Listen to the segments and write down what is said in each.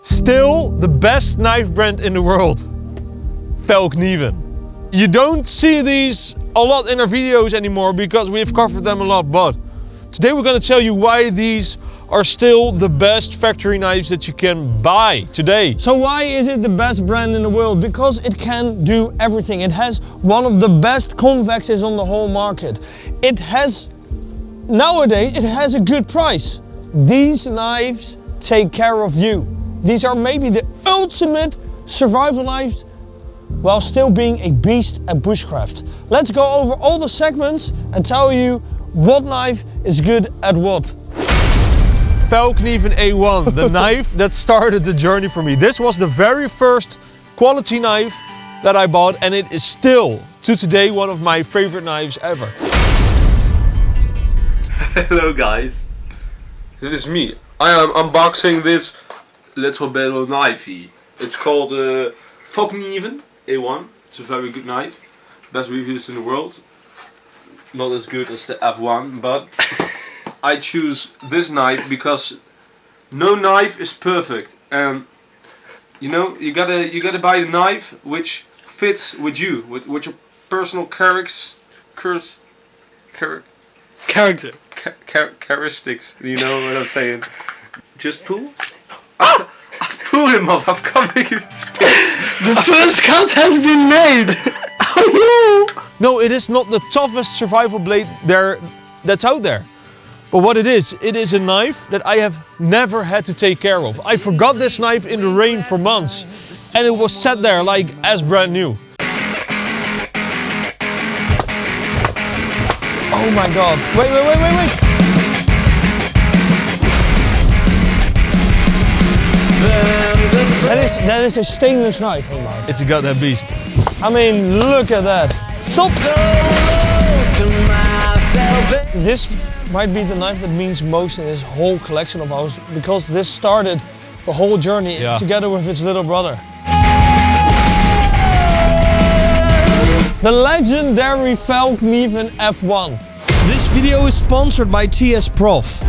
Still the best knife brand in the world. Fallkniven. You don't see these a lot in our videos anymore because we've covered them a lot, but today we're going to tell you why these are still the best factory knives that you can buy today. So why is it the best brand in the world? Because it can do everything. It has one of the best convexes on the whole market. It has, nowadays, it has a good price. These knives take care of you. These are maybe the ultimate survival knives while still being a beast at Bushcraft. Let's go over all the segments and tell you what knife is good at what. Fallkniven A1, the knife that started the journey for me. This was the very first quality knife that I bought, and it is still, to today, one of my favorite knives ever. Hello guys, this is me. I am unboxing this little bit of knifey. It's called Fallkniven A1. It's a very good knife. Best reviews in the world. Not as good as the F1, but I choose this knife because no knife is perfect. And you know, you gotta buy a knife which fits with you, with your personal characteristics. You know what I'm saying? Just pull. I pull him off. I'm coming. The first cut has been made! Oh no! No, it is not the toughest survival blade that's out there. But what it is a knife that I have never had to take care of. I forgot this knife in the rain for months, and it was sat there like as brand new. Oh my god. Wait. That is a stainless knife, Hemard. It's a goddamn beast. I mean, look at that. Stop! This might be the knife that means most in this whole collection of ours, because this started the whole journey together with its little brother. The legendary Fallkniven F1. This video is sponsored by TSProf.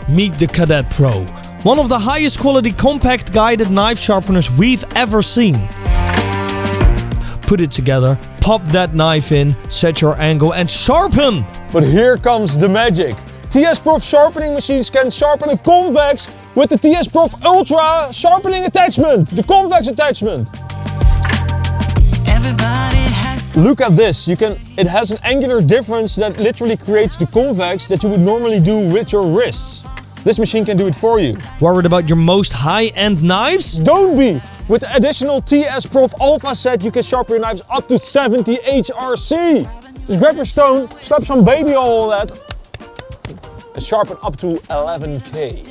Meet the Cadet Pro. One of the highest quality compact guided knife sharpeners we've ever seen. Put it together, pop that knife in, set your angle and sharpen! But here comes the magic. TSProf sharpening machines can sharpen a convex with the TSProf Ultra sharpening attachment, the convex attachment. Look at this, it has an angular difference that literally creates the convex that you would normally do with your wrists. This machine can do it for you. Worried about your most high-end knives? Don't be! With the additional TSProf Alpha set, you can sharpen your knives up to 70 HRC. Just grab your stone, slap some baby oil on that, and sharpen up to 11K.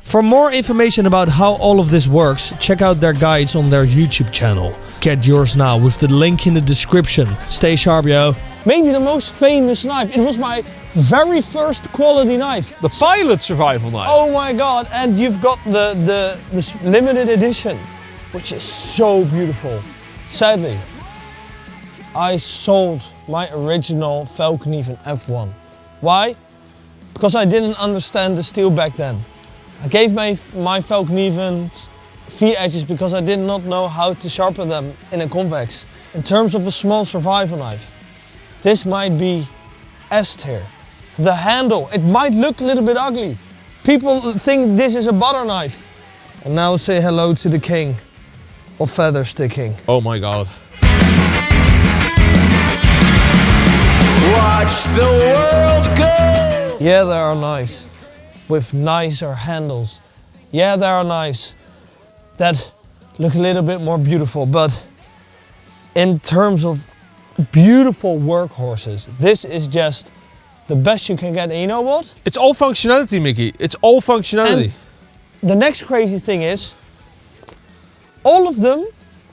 For more information about how all of this works, check out their guides on their YouTube channel. Get yours now with the link in the description. Stay sharp, yo. Maybe the most famous knife. It was my very first quality knife. The pilot survival knife. Oh my god, and you've got the limited edition, which is so beautiful. Sadly, I sold my original Fallkniven F1. Why? Because I didn't understand the steel back then. I gave my Fallknivens V-edges because I did not know how to sharpen them in a convex. In terms of a small survival knife, this might be S tier. The handle, it might look a little bit ugly. People think this is a butter knife. And now say hello to the king of feather sticking. Oh my god. Watch the world go! Yeah, there are knives with nicer handles. Yeah, there are knives that look a little bit more beautiful, but in terms of beautiful workhorses, this is just the best you can get. And you know what? It's all functionality, Mikkie. It's all functionality. And the next crazy thing is, all of them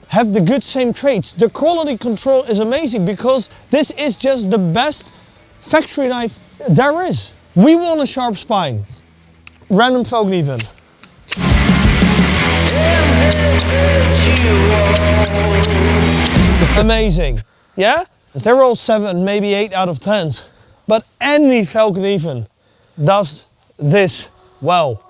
have the good same traits. The quality control is amazing because this is just the best factory knife there is. We want a sharp spine. Random Fallkniven. Amazing. Yeah? They're all 7, maybe 8 out of 10s. But any Fallkniven does this well.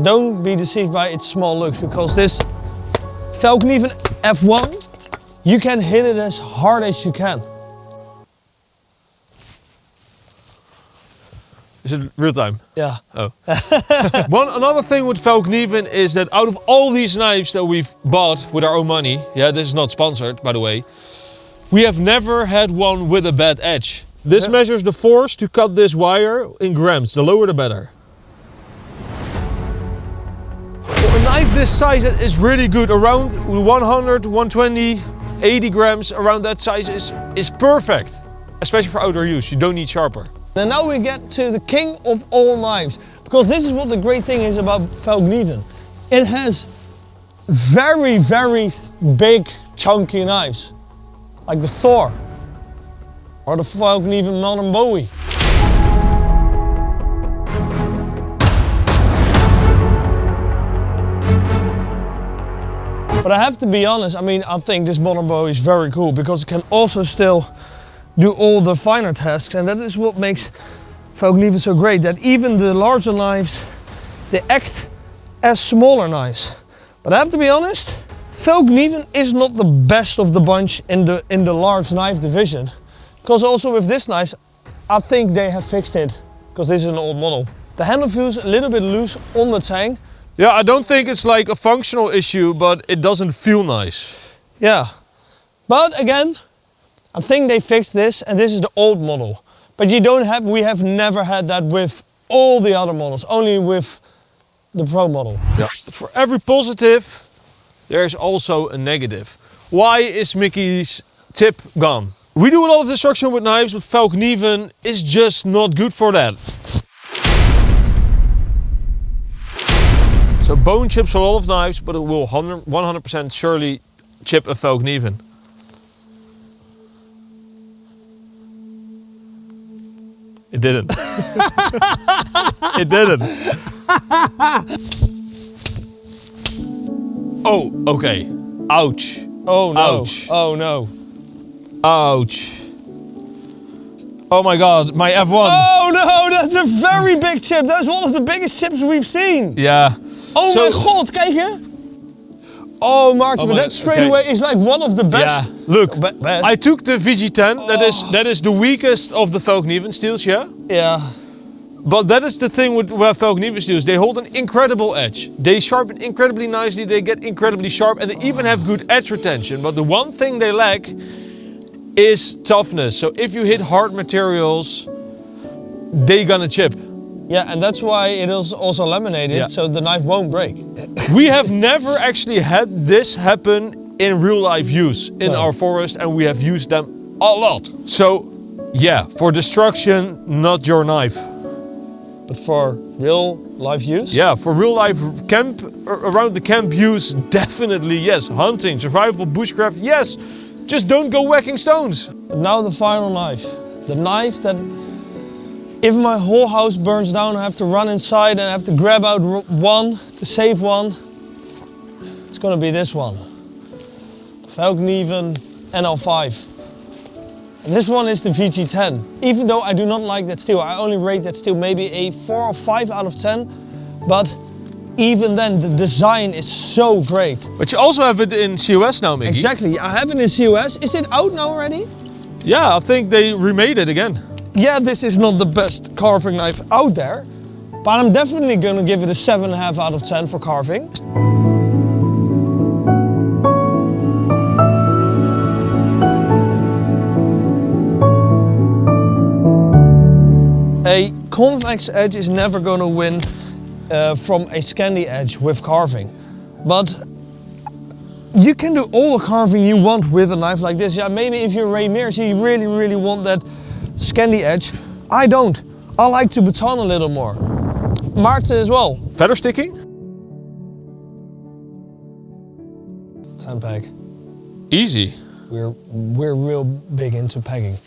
But don't be deceived by its small looks, because this Fallkniven F1, you can hit it as hard as you can. Is it real time? Yeah. Oh. Another thing with Fallkniven is that out of all these knives that we've bought with our own money, yeah, this is not sponsored, by the way, we have never had one with a bad edge. This measures the force to cut this wire in grams. The lower the better. For a knife this size, that is really good. Around 100, 120, 80 grams, around that size is perfect. Especially for outdoor use, you don't need sharper. And now we get to the king of all knives, because this is what the great thing is about Fallkniven. It has very, very big, chunky knives, like the Thor or the Fallkniven Modern Bowie. But I have to be honest, I mean, I think this Modern Bowie is very cool because it can also still do all the finer tasks, and that is what makes Fallkniven so great, that even the larger knives, they act as smaller knives. But I have to be honest, Fallkniven is not the best of the bunch in the large knife division, because also with this knife, I think they have fixed it, because this is an old model. The handle feels a little bit loose on the tang. Yeah, I don't think it's like a functional issue, but it doesn't feel nice. Yeah, but again, I think they fixed this, and this is the old model. But we have never had that with all the other models, only with the Pro model. Yeah. But for every positive, there's also a negative. Why is Mickie's tip gone? We do a lot of destruction with knives, but Fallkniven is just not good for that. So bone chips a lot of knives, but it will 100% surely chip a Fallkniven. It didn't. It didn't. Oh, okay. Ouch. Oh no. Ouch. Oh no. Ouch. Oh my god, my F1. Oh no, that's a very big chip. That's one of the biggest chips we've seen. Yeah. Oh So- my god, kijk hè. Oh Maarten, but that straight away is like one of the best. Yeah. Look, best. I took the VG10. That is the weakest of the Fallkniven steels, yeah? Yeah. But that is the thing with Fallkniven steels. They hold an incredible edge. They sharpen incredibly nicely, they get incredibly sharp, and they even have good edge retention. But the one thing they lack is toughness. So if you hit hard materials, they gonna chip. Yeah, and that's why it is also laminated, Yeah. so the knife won't break. We have never actually had this happen in real life use in our forest, and we have used them a lot. So yeah, for destruction, not your knife. But for real life use? Yeah, for real life camp, around the camp use, definitely yes. Hunting, survival, bushcraft, yes. Just don't go whacking stones. But now the final knife. The knife that, if my whole house burns down, I have to run inside and I have to grab out one to save one. It's gonna be this one. Fallkniven NL5. And this one is the VG10. Even though I do not like that steel, I only rate that steel maybe a 4 or 5 out of 10. But even then, the design is so great. But you also have it in COS now, Mikkie. Exactly, I have it in COS. Is it out now already? Yeah, I think they remade it again. Yeah, this is not the best carving knife out there, but I'm definitely gonna give it a 7.5 out of 10 for carving. A convex edge is never gonna win from a Scandi edge with carving, but you can do all the carving you want with a knife like this. Yeah, maybe if you're Ray Mears, you really want that Scandi edge. I don't. I like to baton a little more. Maarten as well. Feather sticking? Sandpeg. Easy. We're real big into pegging.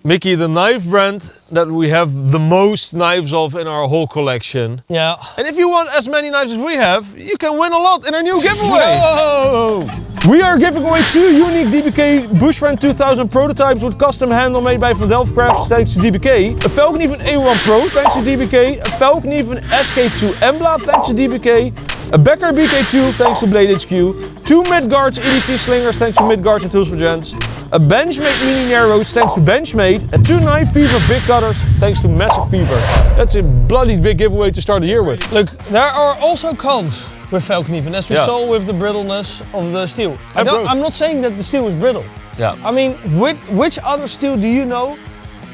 Mikkie, the knife brand that we have the most knives of in our whole collection. Yeah. And if you want as many knives as we have, you can win a lot in our new giveaway. Whoa! We are giving away 2 unique DBK Bushcraft 2000 prototypes with custom handle made by Fallkniven thanks to DBK, a Fallkniven A1 Pro thanks to DBK, a Fallkniven SK2 Embla thanks to DBK, a Becker BK2 thanks to Blade HQ, 2 Midguards EDC slingers thanks to Midguards and Tools for Gents, a Benchmade mini narrows thanks to Benchmade, and 2 Knife Fever big cutters thanks to Massive Fever. That's a bloody big giveaway to start the year with. Look, there are also cons with Fallkniven, as we saw with the brittleness of the steel. I'm not saying that the steel is brittle. Yeah. I mean, which other steel do you know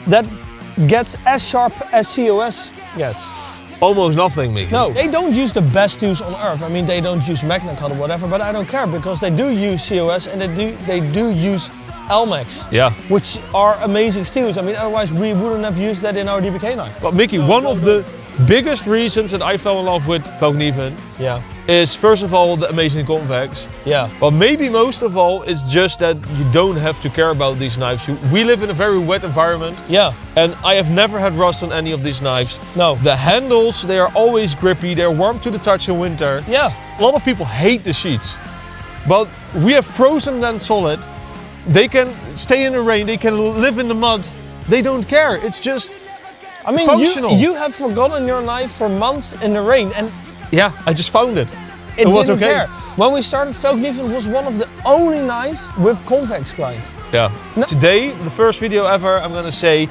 that gets as sharp as COS gets? Almost nothing, Mikkie. No, they don't use the best steels on earth. I mean, they don't use Magna Cut or whatever, but I don't care because they do use COS and they do use Elmex, which are amazing steels. I mean, otherwise we wouldn't have used that in our DBK knife. But Mikkie, one of the biggest reasons that I fell in love with Fallkniven is first of all the amazing convex. But maybe most of all it's just that you don't have to care about these knives. We live in a very wet environment. And I have never had rust on any of these knives. No. The handles, they are always grippy, they're warm to the touch in winter. A lot of people hate the sheets. But we have frozen them solid. They can stay in the rain, they can live in the mud. They don't care. It's just I mean, functional. You have forgotten your knife for months in the rain, and I just found it. It was didn't okay. care. When we started, Fallkniven was one of the only knives with convex grinds. Today, the first video ever, I'm gonna say,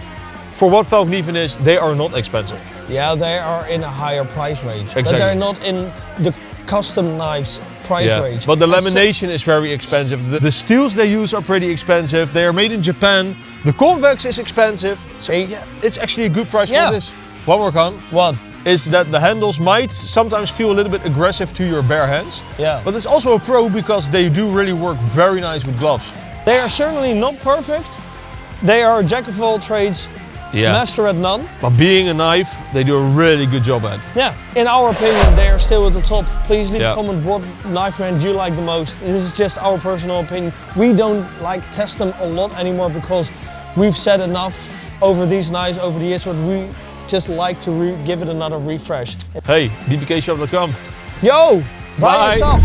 for what Fallkniven is, they are not expensive. Yeah, they are in a higher price range. Exactly. But they're not in the custom knives price range. But the lamination is very expensive. The steels they use are pretty expensive. They are made in Japan. The convex is expensive. So it's actually a good price for this. One more con. What? Is that the handles might sometimes feel a little bit aggressive to your bare hands. But it's also a pro because they do really work very nice with gloves. They are certainly not perfect. They are a jack of all trades, master at none. But being a knife, they do a really good job at. In our opinion, they are still at the top. Please leave a comment what knife brand you like the most. This is just our personal opinion. We don't test them a lot anymore because we've said enough over these knives over the years, but we just like to give it another refresh. Hey, dbkshop.com. Yo, buy your stuff.